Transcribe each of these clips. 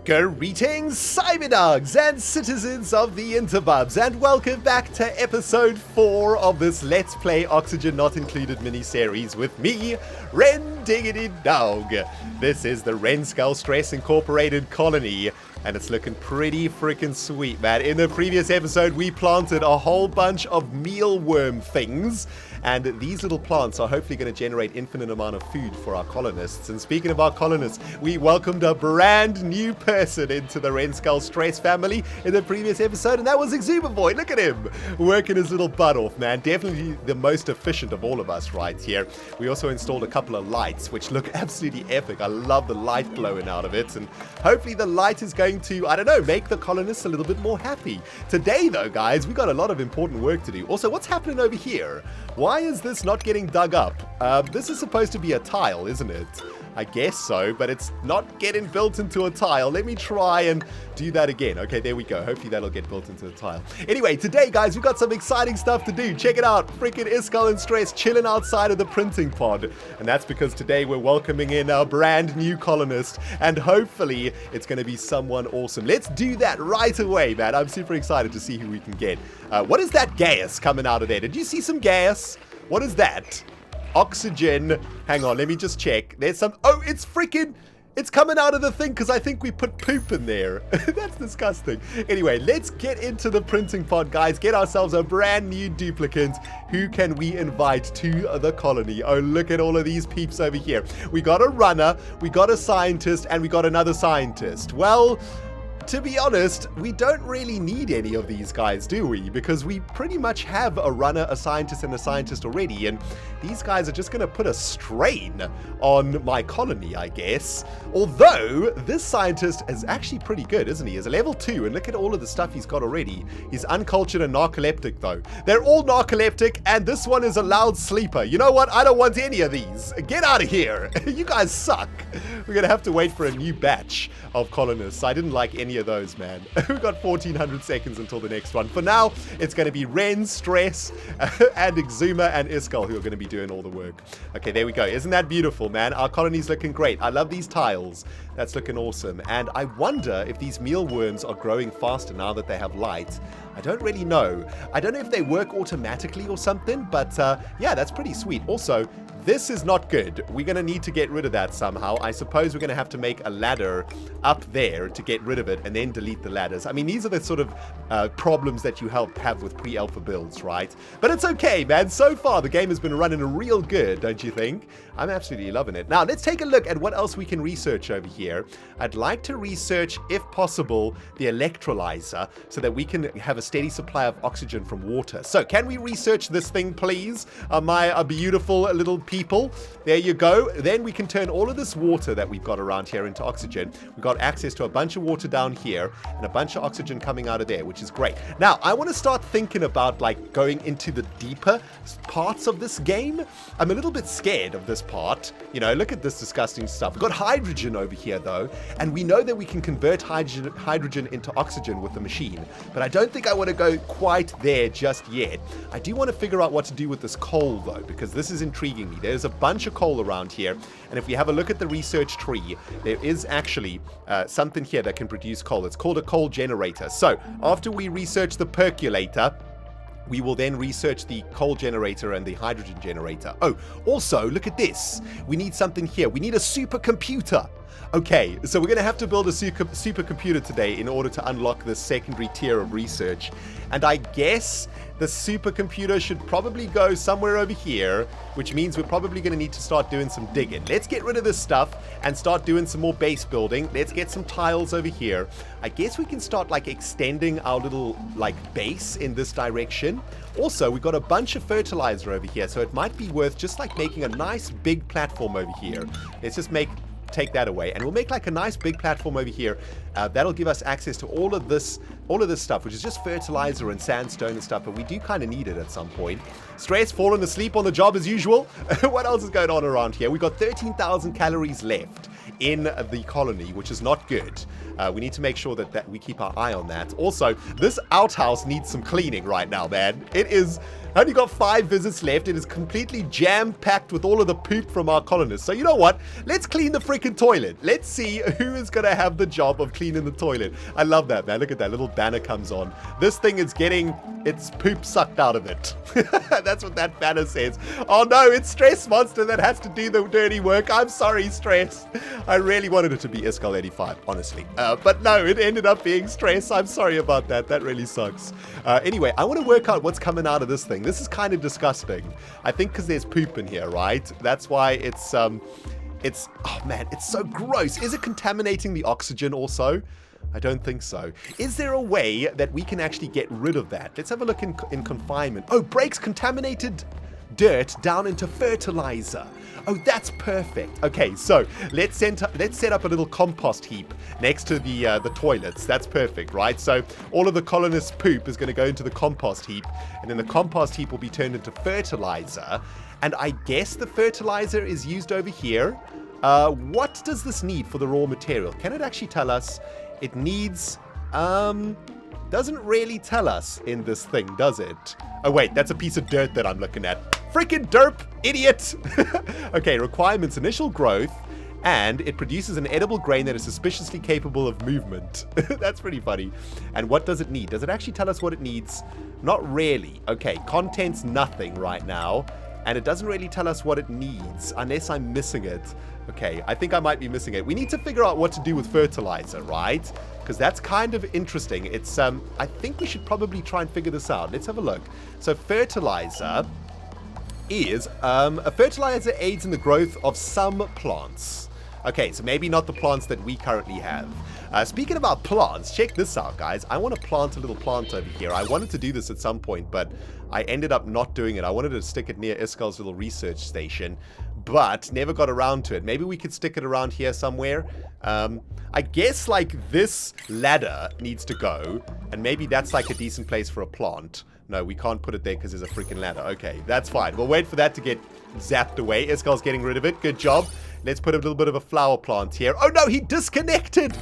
Greetings, cyberdogs and citizens of the interbubs, and welcome back to episode 4 of this Let's Play Oxygen Not Included mini-series with me, RENDOG'S. This is the Renskull Stress Incorporated colony, and it's looking pretty freaking sweet, man. In the previous episode, we planted a whole bunch of mealworm things, and these little plants are hopefully going to generate infinite amount of food for our colonists. And speaking of our colonists, we welcomed a brand new person into the Renskull Stress family in the previous episode, and that was Exuberboy. Look at him, working his little butt off, man. Definitely the most efficient of all of us right here. We also installed a couple of lights, which look absolutely epic. I love the light glowing out of it, and hopefully the light is going to, I don't know, make the colonists a little bit more happy. Today, though, guys, we got a lot of important work to do. Also, what's happening over here? Why is this not getting dug up? This is supposed to be a tile, isn't it? I guess so, but it's not getting built into a tile. Let me try and do that again. Okay, there we go. Hopefully that'll get built into a tile. Anyway, today, guys, we've got some exciting stuff to do. Check it out. Freaking Iskull and Stress chilling outside of the printing pod. And that's because today we're welcoming in our brand new colonist, and hopefully it's going to be someone awesome. Let's do that right away, man. I'm super excited to see who we can get. What is that gas coming out of there? Did you see some gas? What is that? Oxygen. Hang on, let me just check. There's some... Oh, it's freaking... It's coming out of the thing because I think we put poop in there. That's disgusting. Anyway, let's get into the printing pod, guys. Get ourselves a brand new duplicate. Who can we invite to the colony? Oh, look at all of these peeps over here. We got a runner, we got a scientist, and we got another scientist. Well... to be honest, we don't really need any of these guys, do we? Because we pretty much have a runner, a scientist, and a scientist already, and these guys are just going to put a strain on my colony, I guess. Although, this scientist is actually pretty good, isn't he? He's a level 2, and look at all of the stuff he's got already. He's uncultured and narcoleptic, though. They're all narcoleptic, and this one is a loud sleeper. You know what? I don't want any of these. Get out of here. You guys suck. We're going to have to wait for a new batch of colonists. I didn't like any of those, man. We've got 1400 seconds until the next one. For now, it's going to be Ren, Stress, and Exuma and Iskull who are going to be doing all the work. Okay, there we go. Isn't that beautiful, man? Our colony's looking great. I love these tiles. That's looking awesome. And I wonder if these mealworms are growing faster now that they have light. I don't really know. I don't know if they work automatically or something, but yeah, that's pretty sweet. Also, this is not good. We're going to need to get rid of that somehow. I suppose we're going to have to make a ladder up there to get rid of it and then delete the ladders. I mean, these are the sort of problems that you have with pre-alpha builds, right? But it's okay, man. So far, the game has been running real good, don't you think? I'm absolutely loving it. Now, let's take a look at what else we can research over here. I'd like to research, if possible, the electrolyzer so that we can have a steady supply of oxygen from water. So, can we research this thing, please? My beautiful little people. There you go. Then we can turn all of this water that we've got around here into oxygen. We've got access to a bunch of water down here and a bunch of oxygen coming out of there, which is great. Now, I want to start thinking about like going into the deeper parts of this game. I'm a little bit scared of this part. You know, look at this disgusting stuff. We've got hydrogen over here though, and we know that we can convert hydrogen into oxygen with the machine, but I don't think I want to go quite there just yet. I do want to figure out what to do with this coal though, because this is intriguing me. There's a bunch of coal around here, and if we have a look at the research tree, there is actually something here that can produce coal. It's called a coal generator. So after we research the percolator, we will then research the coal generator and the hydrogen generator. Oh, also, look at this. We need something here. We need a supercomputer. Okay, so we're going to have to build a supercomputer today in order to unlock this secondary tier of research. And I guess the supercomputer should probably go somewhere over here, which means we're probably going to need to start doing some digging. Let's get rid of this stuff and start doing some more base building. Let's get some tiles over here. I guess we can start like extending our little like base in this direction. Also, we've got a bunch of fertilizer over here, so it might be worth just like making a nice big platform over here. Let's just take that away, and we'll make like a nice big platform over here. That'll give us access to all of this stuff, which is just fertilizer and sandstone and stuff, but we do kind of need it at some point. Stress, falling asleep on the job as usual. What else is going on around here? We've got 13,000 calories left. in the colony, which is not good. We need to make sure that we keep our eye on that. Also, this outhouse needs some cleaning right now, man. It is only got 5 visits left. It is completely jam-packed with all of the poop from our colonists. So you know what? Let's clean the freaking toilet. Let's see who is going to have the job of cleaning the toilet. I love that, man. Look at that little banner comes on. This thing is getting its poop sucked out of it. That's what that banner says. Oh no, it's Stress Monster that has to do the dirty work. I'm sorry, Stress. I really wanted it to be Iskal85, honestly. But no, it ended up being Stress. I'm sorry about that. That really sucks. Anyway, I want to work out what's coming out of this thing. This is kind of disgusting. I think because there's poop in here, right? That's why it's, oh man, it's so gross. Is it contaminating the oxygen also? I don't think so. Is there a way that we can actually get rid of that? Let's have a look in confinement. Oh, breaks contaminated dirt down into fertilizer. Oh, that's perfect. Okay, so let's set up a little compost heap next to the toilets. That's perfect, right? So all of the colonists' poop is going to go into the compost heap, and then the compost heap will be turned into fertilizer. And I guess the fertilizer is used over here. What does this need for the raw material? Can it actually tell us? It needs, doesn't really tell us in this thing, does it? Oh wait, that's a piece of dirt that I'm looking at. Freaking derp, idiot! Okay, requirements, initial growth, and it produces an edible grain that is suspiciously capable of movement. That's pretty funny. And what does it need? Does it actually tell us what it needs? Not really. Okay, contents nothing right now, and it doesn't really tell us what it needs, unless I'm missing it. Okay, I think I might be missing it. We need to figure out what to do with fertilizer, right? Because that's kind of interesting. It's, I think we should probably try and figure this out. Let's have a look. So fertilizer is, a fertilizer aids in the growth of some plants. Okay, so maybe not the plants that we currently have. Speaking about plants, check this out, guys. I want to plant a little plant over here. I wanted to do this at some point, but I ended up not doing it. I wanted to stick it near Iskal's little research station, but never got around to it. Maybe we could stick it around here somewhere. I guess, like, this ladder needs to go, and maybe that's, like, a decent place for a plant. No, we can't put it there because there's a freaking ladder. Okay, that's fine. We'll wait for that to get zapped away. Iskal's getting rid of it. Good job. Let's put a little bit of a flower plant here. Oh, no, he disconnected.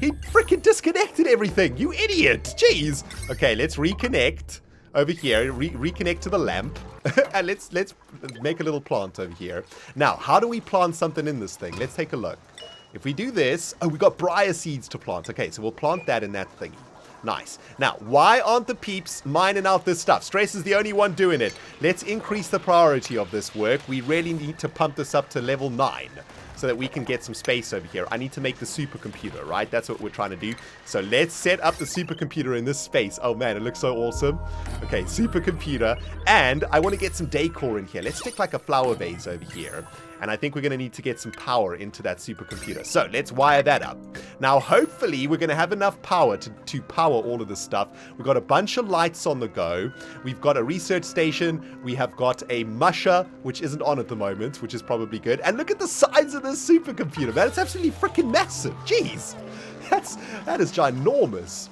He freaking disconnected everything. You idiot. Jeez. Okay, let's reconnect over here. Reconnect to the lamp. And let's make a little plant over here. Now, how do we plant something in this thing? Let's take a look. If we do this... Oh, we got briar seeds to plant. Okay, so we'll plant that in that thingy. Nice. Now, why aren't the peeps mining out this stuff? Stress is the only one doing it. Let's increase the priority of this work. We really need to pump this up to level 9 so that we can get some space over here. I need to make the supercomputer, right? That's what we're trying to do. So let's set up the supercomputer in this space. Oh man, it looks so awesome. Okay, supercomputer. And I want to get some decor in here. Let's stick like a flower vase over here. And I think we're going to need to get some power into that supercomputer. So let's wire that up. Now, hopefully, we're going to have enough power to power all of this stuff. We've got a bunch of lights on the go. We've got a research station. We have got a musher, which isn't on at the moment, which is probably good. And look at the size of this supercomputer, man. It's absolutely freaking massive. Jeez. That is ginormous.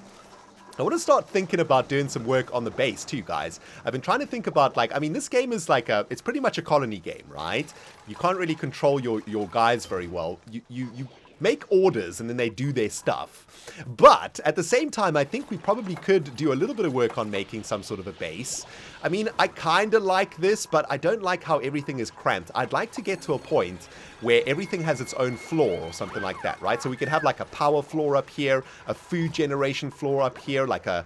I want to start thinking about doing some work on the base too, guys. I've been trying to think about, like, I mean, this game is like it's pretty much a colony game, right? You can't really control your guys very well. You make orders and then they do their stuff. But at the same time, I think we probably could do a little bit of work on making some sort of a base. I mean, I kind of like this, but I don't like how everything is cramped. I'd like to get to a point where everything has its own floor or something like that, right? So we could have like a power floor up here, a food generation floor up here, like a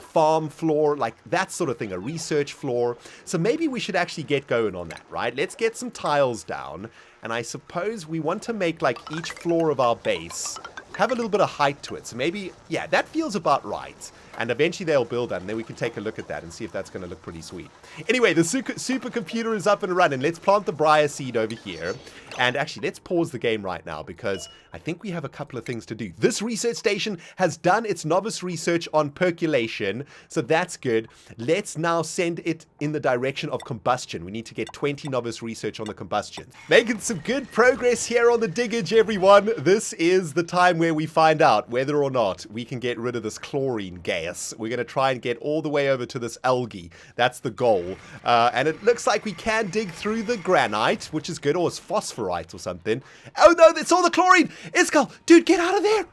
farm floor, like that sort of thing, a research floor. So maybe we should actually get going on that, right? Let's get some tiles down. And I suppose we want to make like each floor of our base have a little bit of height to it. So maybe, yeah, that feels about right. And eventually they'll build that, and then we can take a look at that and see if that's going to look pretty sweet. Anyway, the supercomputer is up and running. Let's plant the briar seed over here. And actually, let's pause the game right now because I think we have a couple of things to do. This research station has done its novice research on percolation, so that's good. Let's now send it in the direction of combustion. We need to get 20 novice research on the combustion. Making some good progress here on the diggage, everyone. This is the time where where we find out whether or not we can get rid of this chlorine gas. We're going to try and get all the way over to this algae. That's the goal. And it looks like we can dig through the granite, which is good, or it's phosphorite or something. Oh no, it's all the chlorine! Iskall, dude, get out of there!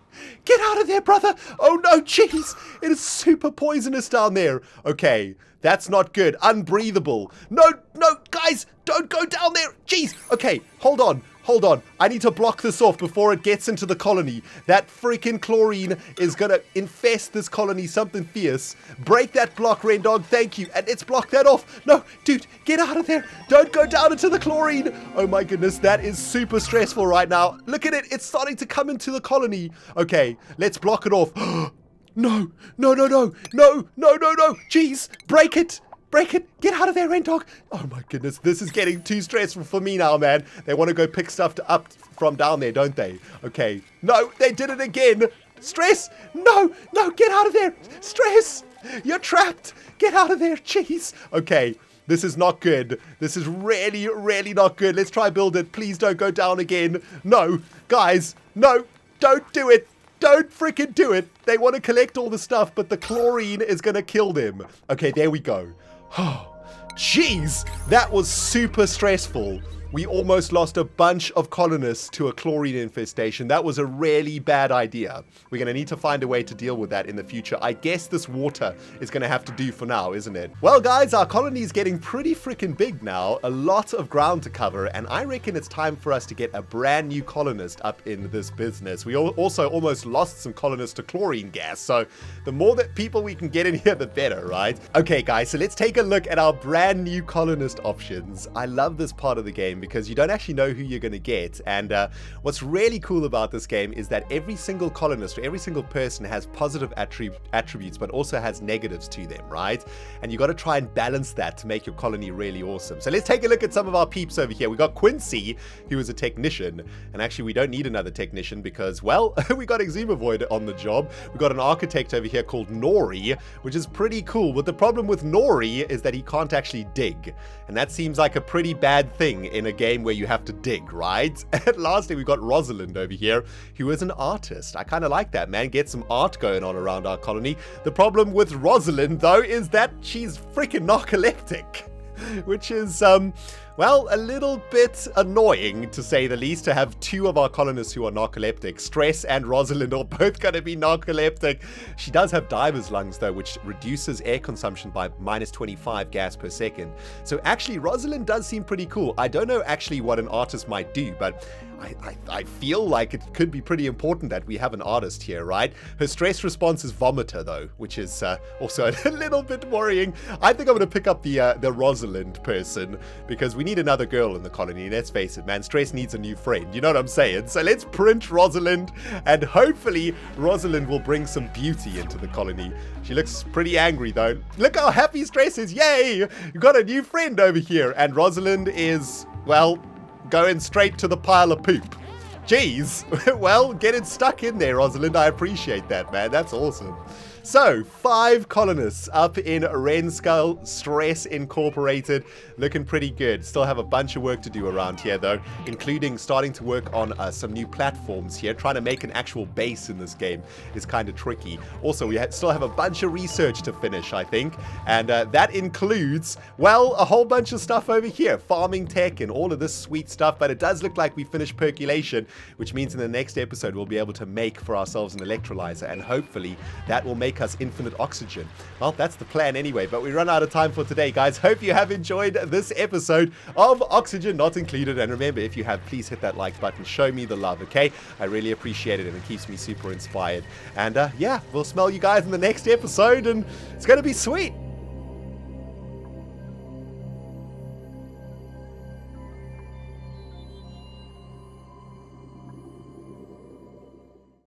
Get out of there, brother! Oh no, jeez! It is super poisonous down there. Okay, that's not good. Unbreathable. No, guys, don't go down there! Jeez! Okay, hold on. I need to block this off before it gets into the colony. That freaking chlorine is gonna infest this colony something fierce. Break that block, Rendog, thank you. And let's block that off. No, dude, get out of there. Don't go down into the chlorine. Oh my goodness, that is super stressful right now. Look at it, it's starting to come into the colony. Okay, let's block it off. No. Jeez, break it. Get out of there, Rendog. Oh my goodness, this is getting too stressful for me now, man. They want to go pick stuff up from down there, don't they? Okay. No, they did it again. Stress. No, get out of there. Stress. You're trapped. Get out of there. Jeez. Okay. This is not good. This is really, really not good. Let's try build it. Please don't go down again. No. Guys, no. Don't do it. Don't freaking do it. They want to collect all the stuff, but the chlorine is going to kill them. Okay, there we go. Oh, jeez, that was super stressful. We almost lost a bunch of colonists to a chlorine infestation. That was a really bad idea. We're going to need to find a way to deal with that in the future. I guess this water is going to have to do for now, isn't it? Well, guys, our colony is getting pretty freaking big now. A lot of ground to cover, and I reckon it's time for us to get a brand new colonist up in this business. We also almost lost some colonists to chlorine gas, so the more that people we can get in here, the better, right? Okay, guys, so let's take a look at our brand new colonist options. I love this part of the game because you don't actually know who you're going to get. And what's really cool about this game is that every single colonist or every single person has positive attributes, but also has negatives to them, right? And you got to try and balance that to make your colony really awesome. So let's take a look at some of our peeps over here. We got Quincy, who is a technician. And actually, we don't need another technician because, well, we got Exumavoid on the job. We got an architect over here called Nori, which is pretty cool. But the problem with Nori is that he can't actually dig. And that seems like a pretty bad thing in a game where you have to dig, right? And lastly, we've got Rosalind over here, who is an artist. I kind of like that, man. Get some art going on around our colony. The problem with Rosalind, though, is that she's freaking narcoleptic, which is, well, a little bit annoying, to say the least, to have two of our colonists who are narcoleptic. Stress and Rosalind are both going to be narcoleptic. She does have diver's lungs, though, which reduces air consumption by -25 gas per second. So actually, Rosalind does seem pretty cool. I don't know actually what an artist might do, but I feel like it could be pretty important that we have an artist here, right? Her stress response is vomiter, though, which is also a little bit worrying. I think I'm going to pick up the Rosalind person, because we need another girl in the colony. Let's face it, man. Stress needs a new friend. You know what I'm saying? So let's print Rosalind, and hopefully Rosalind will bring some beauty into the colony. She looks pretty angry, though. Look how happy Stress is. Yay! You got a new friend over here. And Rosalind is, well, going straight to the pile of poop. Jeez. Well, get it stuck in there, Rosalind. I appreciate that, man. That's awesome. So, 5 colonists up in RENDOG'S Stress Incorporated. Looking pretty good. Still have a bunch of work to do around here, though, including starting to work on some new platforms here. Trying to make an actual base in this game is kind of tricky. Also, we still have a bunch of research to finish, I think. And that includes, well, a whole bunch of stuff over here. Farming tech and all of this sweet stuff. But it does look like we finished percolation, which means in the next episode, we'll be able to make for ourselves an electrolyzer. And hopefully, that will make us infinite oxygen. Well, that's the plan anyway, but we run out of time for today, guys. Hope you have enjoyed this episode of Oxygen Not Included. And remember, if you have, please hit that like button. Show me the love, okay? I really appreciate it, and it keeps me super inspired. And yeah, we'll smell you guys in the next episode, and it's going to be sweet.